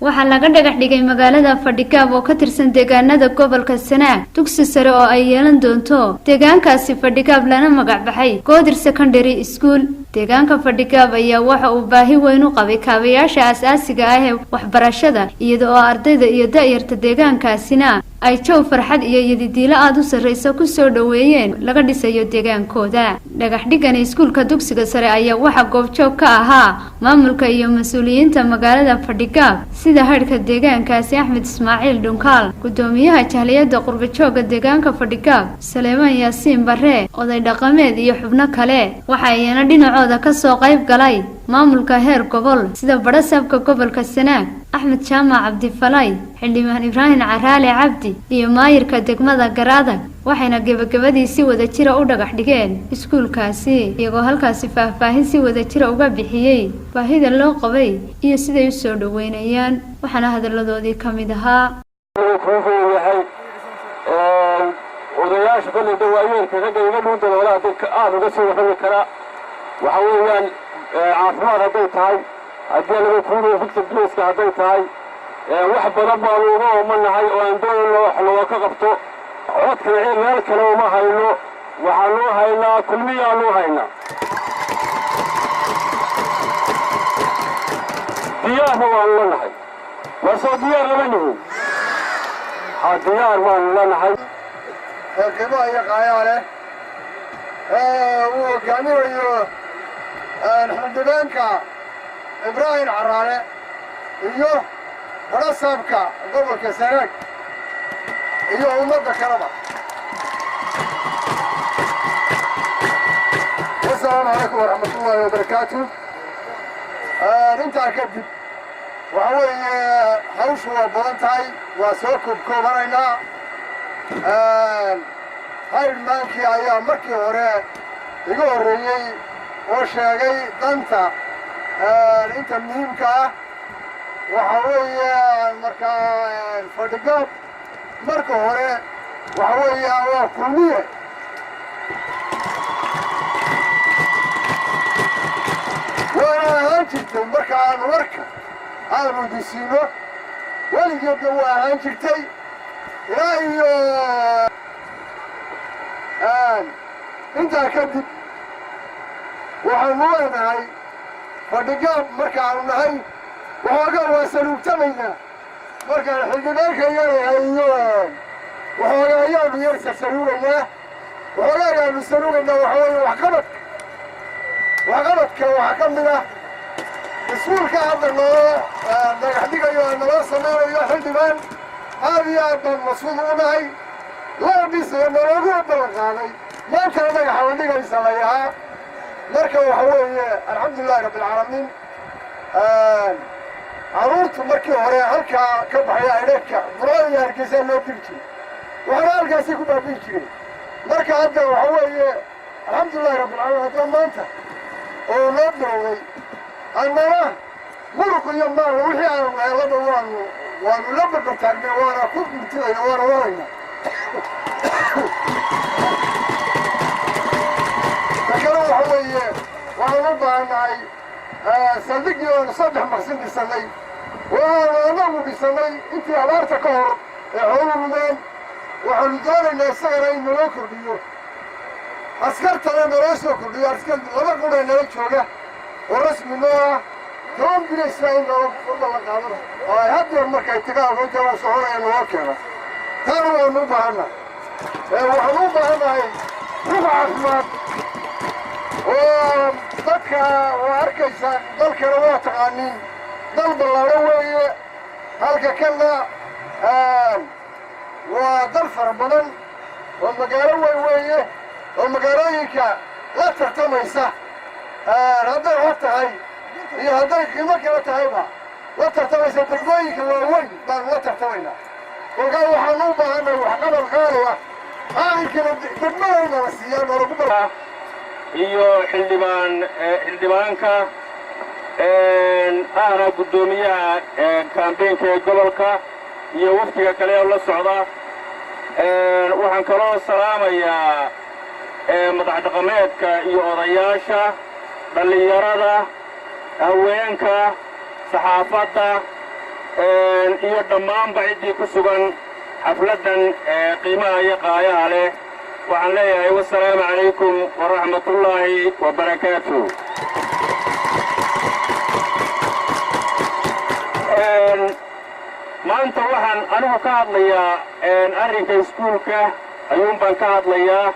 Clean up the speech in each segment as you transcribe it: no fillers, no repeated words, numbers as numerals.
waxaa laga dhagax dhigay magaalada Fadhikaab oo ka tirsan deegaanada gobolka Sanaag dugsi sare oo ay yeelan doonto deegaankaasi Fadhikaab lana magac baxay Goodir Secondary School deegaanka Fadhikaab ayaa waxa uu baahi weyn u qabay kaabayaasha aasaasiga ah ee waxbarashada iyadoo ardayda iyo da'yarta deegaankaasina ay jow farxad iyo yadidiilo aad u sareyso ku soo dhaweeyeen laga dhisayo deegaankooda dhagax dhigan iskuulka dugsiga sare ayaa waxa goobjoog ka ahaa maamulka iyo mas'uuliyiinta magaalada Fadhikaab sida hadhka deegaankaasi Axmed Ismaaciil Dhunkaal gudoomiyaha jahliyada qurbajooga deegaanka Fadhikaab Saleeman Yaasiin Barre oday dhaqameed iyo xubno kale waxa ayna dhinacooda ka soo qayb galay maamulka heer gobol sida Badhsaabka gobolka Sanaag Axmed Jaamac Cabdi Falay xildhibaan Ibraahim Caraale Cabdi iyo maayirka degmada Garaadag waxayna gabagabadii si wada jir u dhagax dhigeen iskuulkaasi iyagoo halkaasi faahfaahin si wada jir uga bixiyay baahida loo qabay iyo siday u soo dhaweynayaan waxaana hadaladoodii kamid ahaa odayaasha kale dawaayeenka ragga iga dhuunta walaal dadka aad uga soo waxay kara waxa weeyaan caafimaad haday tahay haddii laga kuulo fikir geeska haday tahay wax badan baa looga oomanahay oo aan doonayno wax loo ka qabto codka meel kale uma hayno waxa loo haynaa kulmiya loo haynaa diyaar waa lanahay wasoo diyaar lama nihin diyaar waan lanahay كما يقايله وكانوا الحمدلله إبراهيم عرانة إيوه برسابك قبل كسرك إيوه أمد كرمه السلام عليكم ورحمة الله وبركاته أنت أكدت وهو حوش وبلنتاي وسوكب كوبرينا هاي المانكي أيام مركي هراء يقول ريي وشاقي دانتا انت مهمكا وحوية مركا الفردقات مركي هراء وحوية وكلمية وانا هانجلتي مركا وركا هذا مديسينو ولي يبدو هانجلتي يا انت كذب وحمونا هاي فدقاب مركا هاي وحاقا وسلوكتمينا مركا الحلقناك ايوان وحاقا ايام يرسى سلوكنا وحاقا يرسى سلوكنا وحاقا وحقبتك وحكمنا اسمولك عبد الله نحديك ايوان نواصل ميرا ايوان حلقنان هذه أرض مصروف معي لا بيصير نروح بالغالي ما كان لك حوالي ليس عليها مركب وحوي الحمد لله رب العالمين عروت مركب هراء هلك كبحيا إليك براي يركزين لو بيجي وأنا ألقى كوبا بيجي مركب هذا وحوي الحمد لله رب العالمين هذا ما أنت ونبدأ أنا مرق اليوم ما وحي على الله وانا لما بتعلم وانا كنت متوين وانا وانا فكانوا حوالي وانا نبعنا صدقني وانا صدح مقسم بسني وانا نمو بسني انتي عبارتك اهر عولو من وحلدان ان يستغرين ملوكر بيو اسكرت انا مراسو كرديو اسكرت لما قولي نلوكشوغا ورسم نوع كم بنسرائيل لو والله قادر هذا المركز اتقاء وانت وصهورة الواكرة كانوا نوبهنا وحنوبهنا هاي ربع أفماد وضدك واركيسا ضلك روات غانين ضلب الله روي هالك كلا وضلف ربنا ومقاروي ويه ومقارويك لا تهتميسا هذا الوقت هاي iyo haday qiimo kala tahayba la tartamaysa degmooyinka waaweyn baan la tartamayna kolkaa waxaan u baahanay wax qabal qaali ah aankana degmadayna la siiyaan oo lagu bara iyo xildhibaanka ahna gudoomiyaha kaambeenka ee gobolka iyo waftiga kale oo la socda waxaan kaloo salaamayaa madax dhaqameedka iyo odayaasha dhalinyarada haweenka saxaafadda iyo dhammaanba ciddii ku sugan xafladdan qiimaha iyo qaayaha leh waxaan leeyahay wassalaamu calaykum waraxmatullaahi wabarakaatuh. maanta waxaan anigu ka hadlayaa arrinka iskuulka ayuun baan ka hadlayaa.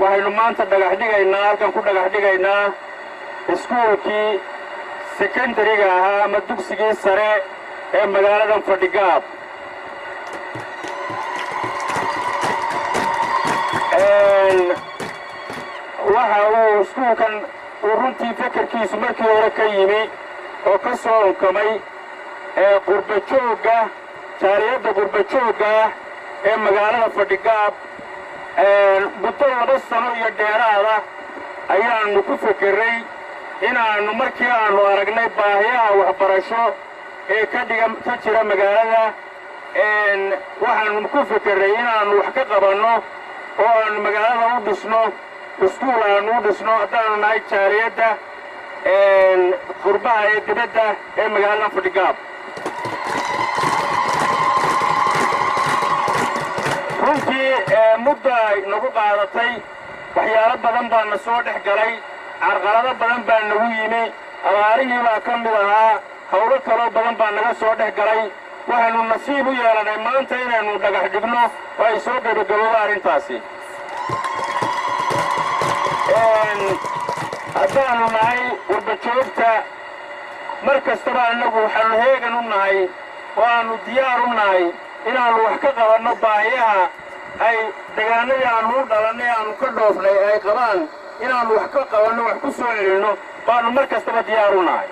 waxaynu maanta halkan ku dhagax dhigaynaa iskuulkii sekondariga ahaa ama dugsigii sare ee magaaladan Fadhigaab. waxa uu iskuulkan runtii fekerkiisu markii hore ka yimi oo ka soo unkamay qurbajoogga jaariyadda qurbajoogga ee magaalada Fadhigaab. muddo 2 sano iyo dheeraada ayaannu ku fekeray inaannu markii aannu aragnay baahiyaha waxbarasho ee ka jira magaalada waxaannu ku fekeray inaannu wax ka qabanno oo aannu magaalada u dhisno iskuul aannu u dhisno haddaannu nahay jaariyadda qurbaha ee dibadda ee magaalada Fadhigaab. runtii muddo ay nagu qaadatay waxyaalo badan baa na soo dhex galay, carqalado badan baa nagu yimi, abaarihii baa ka mid ahaa, hawlo kaloo badan baa naga soo dhex galay. waxaannu nasiib u yeelanay maanta inaynu dhagax dhigno oo ay soo gabagaboodo arrintaasi. haddaannu nahay qurbajoogta mar kastaba annagu waxaannu heegan u nahay oo aannu diyaar u nahay inaannu wax ka qabanno baahiyaha ay deegaanadii aannu u dhalannay aannu ka dhoofnay ay qabaan inaannu wax ka qabanno wax ku soo celinno baannu mar kastaba diyaar u nahay.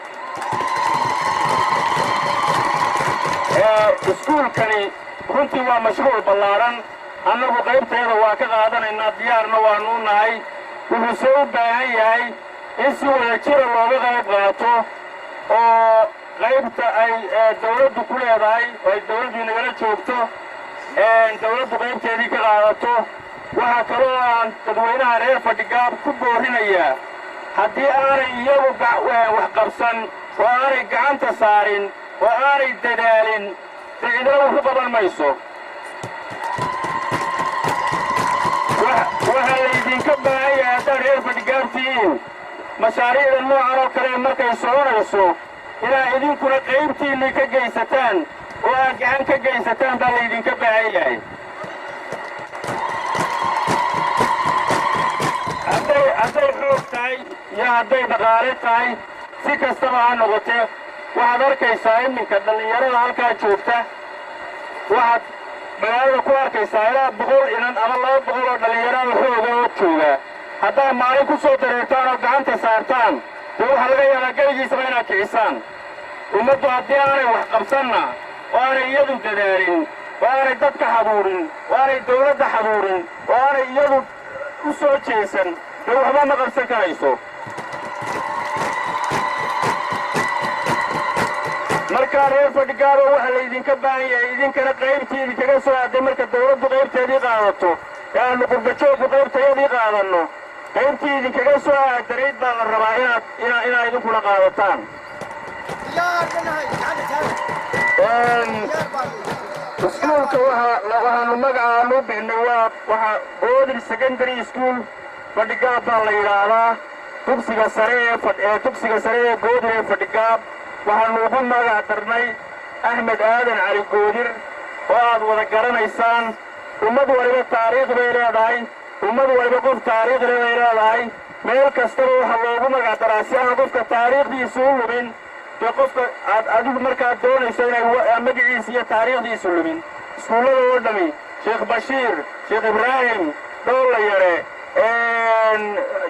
iskuulkani runtii waa mashruuc ballaaran, annagu qaybteeda waa ka qaadanaynaa, diyaarna waannu u nahay. wuxuuse u baahan yahay in si wada jira looga qayb qaato oo qaybta ay dawladdu ku leedahay oo ay dawladdii nagala joogto dawladdu qaybteedii ka qaadato. waxaa kaloo aan dadweynaha reer Fadhigaab ku boorinayaa haddii aanay iyagu wax qabsan oo aanay gacanta saarin oo aanay dadaalin dee idina wax u qaban mayso. waxaa laydinka baahan yahay haddaad reer Fadhigaab tihiin mashaariicda noocan oo kale markay soconayso inaad idinkuna qaybtiinnii ka geysataan oo aad gacan ka geysataan baa laydinka baahan yahay. hadday xoog tahay iyo hadday dhaqaale tahay si kastaba ha noqotee waxaad arkaysaa iminka dhallinyarada halkaa joogta, waxaad magaalada ku arkaysaa ilaa 100 inan ama 200 oo dhallinyarada xooga oo jooga. haddaad maalin ku soo dareertaan oo gacanta saartaan dee waxaa laga yaabaa geligiisaba inaad kicisaan. ummaddu haddii aanay wax qabsanna oo aanay iyadu dadaalin oo aanay dadka xaduurin oo aanay dawladda xaduurin oo aanay iyadu u soo jeesan dee waxba ma qabsan karayso. markaa reer Fadhigaabo waxaa laydinka baahan yahay idinkana qaybtii idinkaga soo aaday marka dawladdu qaybteedii qaadato ee aannu qurbajoogku qaybtayadii qaadanno qaybtii idinkaga soo aadarayd baa la rabaa inaad idinkuna qaadataan. iskuulka waxaannu magacaannu u bixnay waxa Goodir Secondary School Fadhigaab baa la yidhaahdaa. dugsiga sare ee Goodir ee Fadhigaab waxaannu ugu magac darnay Axmed Aadan Cali Goodir oo aad wada garanaysaan. ummad waliba taariikh bay leedahay, ummad waliba qof taariikh bay leedahay. meel kastaba waxa loogu magac daraa si aan qofka taariikhdiisu u lumin dee qofka aad adigu markaad doonayso inay magaciisa iyo taariikhdiisu lumin. iskuullada oo dhami Sheekh Bashiir, Sheekh Ibraahim, Dhoolla Yare,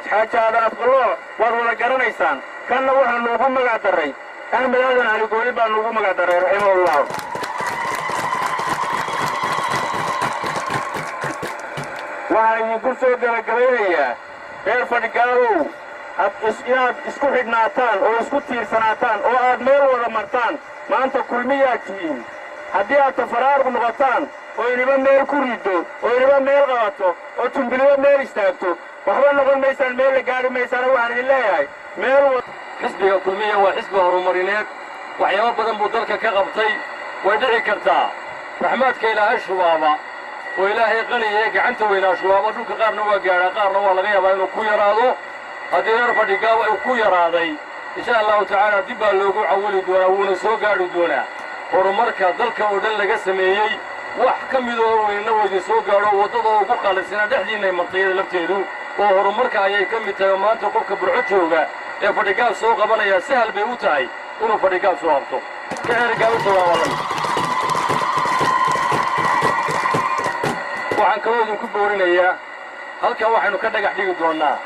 Xaaji Aadan Afqalooc waad wada garanaysaan. kanna waxaannu ugu magac darray Axmed Aadan Cali Goodir baannu ugu magac darray raximahullah. waxaan idinku soo gabagabaynayaa reer Fadhigaabow inaad isku xidhnaataan oo isku tiirsanaataan oo aad meel wada martaan. maanta kulmiyaad tihiin. haddii aad tafaraaruq noqotaan oo iniba meel ku riddo oo iniba meel qabato oo tumbiliba meel istaagto waxba noqon maysaan, meel la gaari maysaana. waxaan idin leeyahay meel xisbiga kulmiya waa xisbi horumarineed, waxyaabo badan buu dalka ka qabtay. ودعي كرتا رحمات كإلهي شبابا وإلهي قنية قعنت وإلى شبابا دوك قارنا وقارنا قارنا والغيا بأنه كويا رادو هذه يرفع دقاوة وكويا رادي إن شاء الله تعالى دبا اللوغو عولي دونا ونسو قارو دونا horumarka dalka oo dhan laga sameeyay wax ka mid oo weeyna wadi soo gaaro wadada ugu qaalisana dhexdiina martiyada lafteedu oo horumarka ayay ka mid tahay maanta qofka burco jooga ee fadhigaal soo qabanaya sahal bay u tahay inuu fadhigaal soo qabto ka ergaal soo wadan waxaan kaloo idinku boorinayaa halka waxaanu ka dhagax dhigi doonaa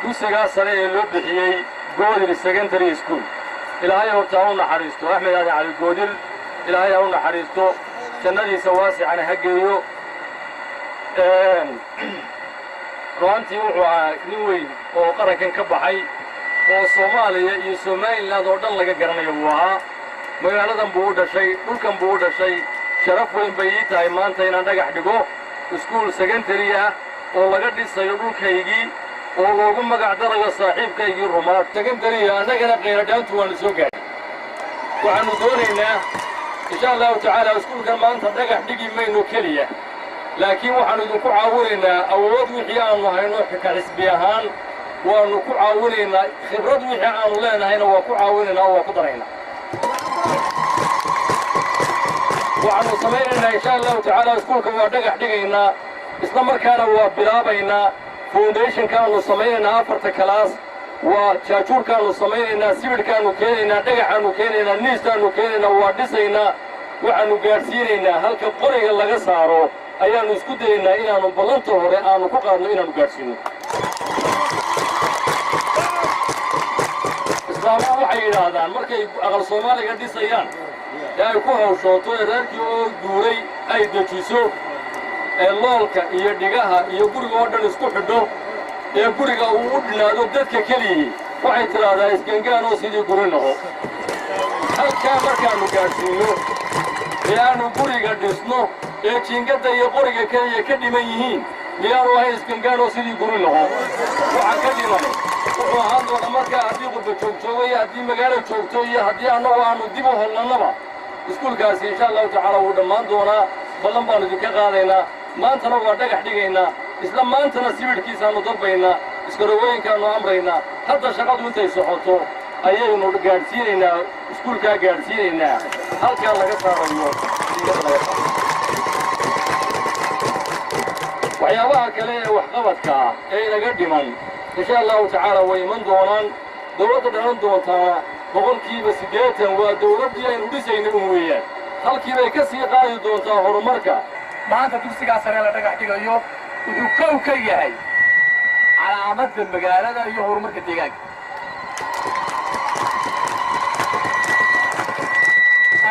dugsiga sare ee loo bixiyay Goodir Secondary School ilaahay horta u naxariisto Axmed Aadan Cali Goodir ilaahay u naxariisto jannadiisa waasicana hageeyo runtii wuxuu ahaa nin weyn oo qarankan ka baxay oo Soomaaliya iyo Soomaaliland oo dhan laga garanayo waa magaaladan buu dhashay dhulkan buu dhashay sharaf weyn bay tahay maanta inaan dhagax dhigo iskuul secondary ah oo laga dhisayo dhulkaygii oo loogu magac darayo saaxiibkaygii rumaad secondary annagana qeyradhaantu waanu soo gaadhay waxaanu doonaynaa insha allahu tacaala iskuulkan maanta dhagax dhigi mayno keliya laakiin waxaanu idinku caawinaynaa awood wixii aanu hayno ka xisbi ahaan waanu ku caawinaynaa khibrad wixii aanu leenahayna waa ku caawinaynaa oo waa ku daraynaa waxaanu samaynaynaa insha allahu tacaala iskuulka waa dhagax dhigaynaa isla markaana waa bilaabaynaa foundation kaanu samaynaynaa 4 kalaas waa jaajuurkaanu samaynaynaa sibidhkaanu keenaynaa dhagaxaanu keenaynaa niistaanu keenaynaa waa dhisaynaa waxaanu gaadhsiinaynaa halka qoriga laga saaro ayaanu isku dayaynaa inaanu ballanta hore aanu ku qaadno inaanu gaadhsiino islaamaha waxay yidhaahdaan markay aqal Soomaaliga dhisayaan ee ay ku hawshooto reerkii oo guuray ay dejiso loolka iyo dhigaha iyo guriga oo dhan isku xidho ee guriga uu u dhinaado dadka kaliya waxay tiraahdaa iskangaan oo sidii guri noqo halkaa markaanu gaadhsiino ee aanu guriga dhisno ee jiingada iyo qoriga kaliya ka dhiman yihiin miyaanu ahayn iskangaan oo sidii guri noqo waxaa ka dhiman wuxuu ahaan doona markaa haddii qurba joogtoogo iyo haddii magaalo joogto iyo haddii annagu aanu dib u holnannaba iskuulkaasi insha allahu tacaala wuu dhammaan doonaa ballan baanu idinka qaadaynaa maantana waa dhagax dhigaynaa isla maantana sibidhkiisaanu dalbaynaa iskarogooyinkaanu amraynaa hadda shaqadu intay socoto ayaynu gaadhsiinaynaa iskuulkaa gaadhsiinaynaa halkaa laga saarayo waxyaabaha kale ee waxqabadka ah ee inaga dhiman insha allahu tacaala way iman doonaan dowladda dhalan doontaana boqolkiiba 80 waa dowladdii aynu dhisayna un weeyaan halkiibay ka sii qaadi doontaa horumarka maanta dugsigaa sare la dhagax dhigayo wuxuu kow ka yahay calaamadda magaalada iyo horumarka deegaanka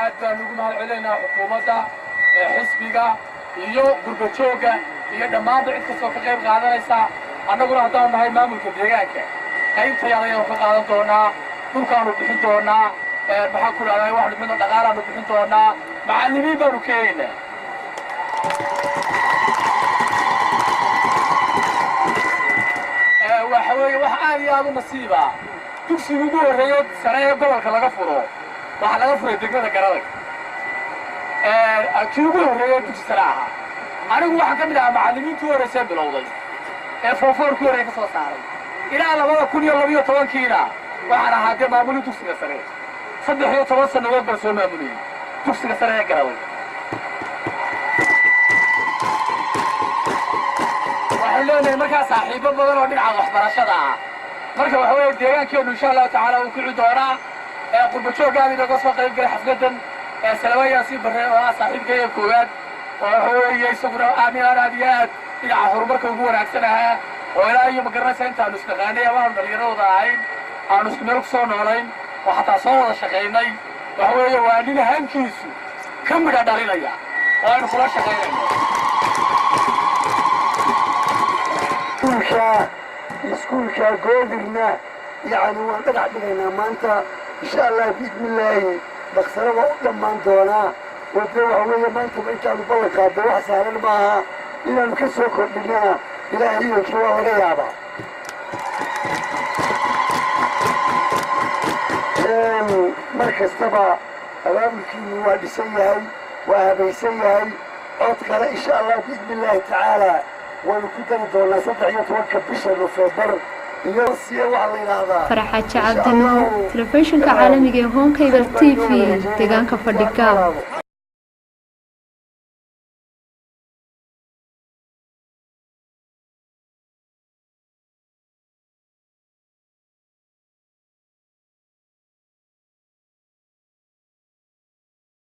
aad baan ugu mahadcelinaynaa xukuumadda xisbiga iyo gurbajoogga iyo dhammaanba cid kastoo ka qayb qaadanaysa annaguna haddaanu nahay maamulka deegaanka qaybtayada ayaanu ka qaadan doonaa dhulkaanu bixin doonaa maxaan ku dhahday waxaanu bixin doonaa dhaqaalaanu bixin doonaa macallimiin baanu keenaynaa waxa weeye wax aad iyo aad u nasiiba dugsiga ugu horreeyo sare ee gobolka laga furo waxaa laga furay degmada Garadag kii ugu horreeyo dugsi sare ahaa anigu waxaan ka mid ahaa macallimiintii horreysay bilowday ee foorfoorku horreeya ka soo saaray ilaa 2012kiina waxaan ahaa dee maamulin dugsiga sare 13 sannadood baan soo maamuliyey dugsiga sare ee Garadag waxaan leenahay markaa saaxiibo badan oo dhinaca waxbarashada ah marka waxa weeye deegaankeenu insha Allah tacaala uu kici doonaa qurbajooggaani laga soo qayb galay xafladan salawayaasi bare oo saaxiibkay koowaad oo waxa weeye isaguna aad iyo aad dhinaca horumarka ugu wanaagsanaha oo ilaa iyo magaranaysa intaanu isnaqaanay ama dhalinyarada ahayn aanu isku meel ku soo noolayn oo xataa soo wada shaqaynay waxa weeye waa nin hankiisu ka midha dhalinaya oo aynu kula shaqaynayno iskuulka goodirna yani waan dhagax dhigaynaa maanta insha allah bismillaahi dhaqsana waa u dhammaan doonaa wade waxa weeye maantaba intaanu ballan qaadno wax sahlan maaha inaanu ka soo kordhinana ilaahay idankii waa laga yaabaa mar kastaba abaabulkiinu waa dhisan yahay waa habaysan yahay cod kale insha allah biidni illaahi tacaala waynu ku dari doonaa 13 bisha Noofembar iyo siya waxa la yiraahdaa Farxad Cabdi Nuur telefishinka caalamiga ee Home Cable TV deegaanka Fadhiga.